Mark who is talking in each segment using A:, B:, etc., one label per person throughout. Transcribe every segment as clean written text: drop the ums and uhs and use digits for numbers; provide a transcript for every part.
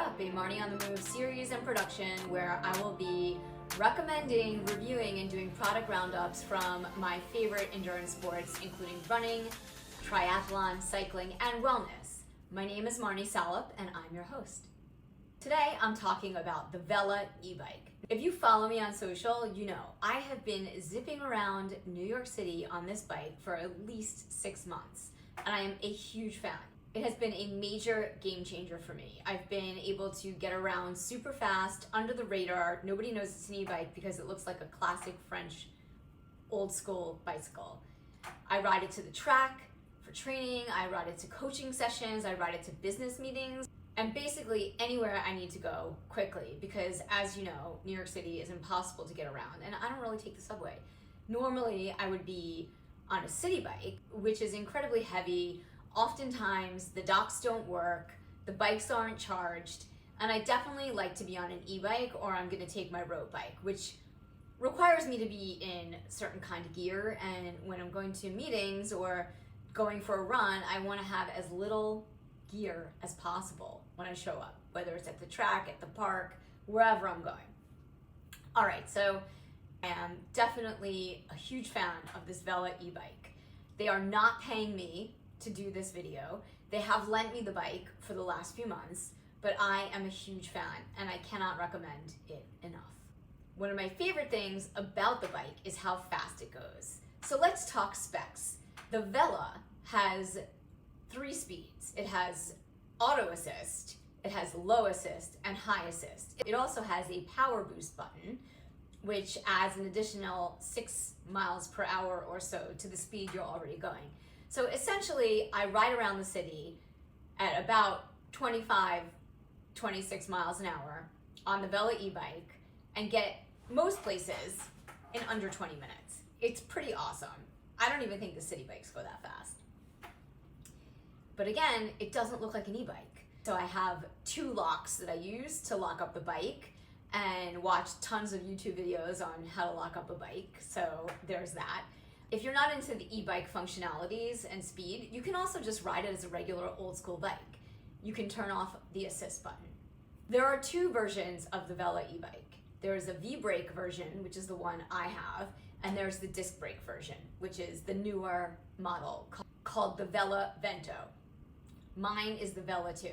A: Up, a Marnie on the Move series and production where I will be recommending, reviewing, and doing product roundups from my favorite endurance sports, including running, triathlon, cycling, and wellness. My name is Marnie Salop, and I'm your host. Today, I'm talking about the Vela E-Bike. If you follow me on social, you know I have been zipping around New York City on this bike for at least 6 months, and I am a huge fan. It has been a major game changer for me. I've been able to get around super fast, under the radar. Nobody knows it's an e-bike because it looks like a classic French old school bicycle. I ride it to the track for training, I ride it to coaching sessions, I ride it to business meetings, and basically anywhere I need to go quickly because, as you know, New York City is impossible to get around, and I don't really take the subway. Normally, I would be on a city bike, which is incredibly heavy. Oftentimes, the docks don't work, the bikes aren't charged, and I definitely like to be on an e-bike or I'm gonna take my road bike, which requires me to be in certain kind of gear, and when I'm going to meetings or going for a run, I wanna have as little gear as possible when I show up, whether it's at the track, at the park, wherever I'm going. All right, so I am definitely a huge fan of this Vela e-bike. They are not paying me to do this video. They have lent me the bike for the last few months, but I am a huge fan and I cannot recommend it enough. One of my favorite things about the bike is how fast it goes. So let's talk specs. The Vela has 3 speeds. It has auto assist, it has low assist, and high assist. It also has a power boost button, which adds an additional 6 miles per hour or so to the speed you're already going. So essentially, I ride around the city at about 25, 26 miles an hour on the Vela e-bike and get most places in under 20 minutes. It's pretty awesome. I don't even think the city bikes go that fast. But again, it doesn't look like an e-bike. So I have 2 locks that I use to lock up the bike and watch tons of YouTube videos on how to lock up a bike. So there's that. If you're not into the e-bike functionalities and speed, you can also just ride it as a regular old school bike. You can turn off the assist button. There are 2 versions of the Vela e-bike. There's a V-brake version, which is the one I have, and there's the disc brake version, which is the newer model called the Vela Vento. Mine is the Vela 2.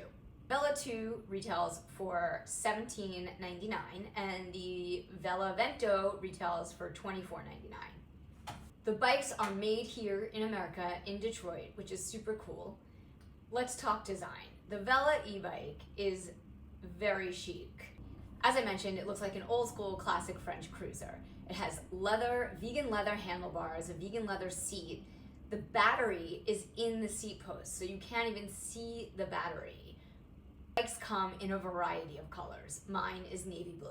A: Vela 2 retails for $17.99 and the Vela Vento retails for $24.99. The bikes are made here in America, in Detroit, which is super cool. Let's talk design. The Vela e-bike is very chic. As I mentioned, it looks like an old school classic French cruiser. It has vegan leather handlebars, a vegan leather seat. The battery is in the seat post, so you can't even see the battery. Bikes come in a variety of colors. Mine is navy blue.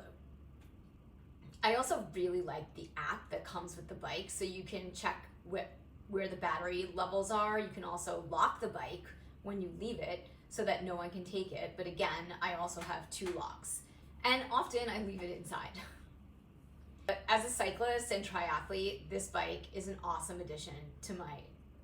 A: I also really like the app that comes with the bike, so you can check where the battery levels are. You can also lock the bike when you leave it so that no one can take it. But again, I also have 2 locks. And often I leave it inside. But as a cyclist and triathlete, this bike is an awesome addition to my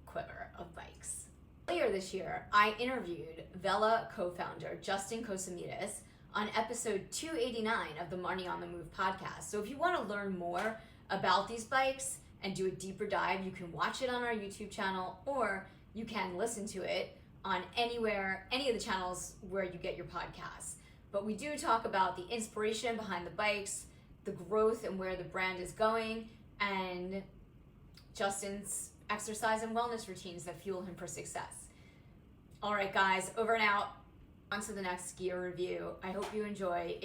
A: quiver of bikes. Earlier this year, I interviewed Vela co-founder Justin Kosamides on episode 289 of the Marnie on the Move podcast. So if you want to learn more about these bikes and do a deeper dive, you can watch it on our YouTube channel, or you can listen to it on any of the channels where you get your podcasts. But we do talk about the inspiration behind the bikes, the growth and where the brand is going, and Justin's exercise and wellness routines that fuel him for success. All right, guys, over and out. On to the next gear review. I hope you enjoy.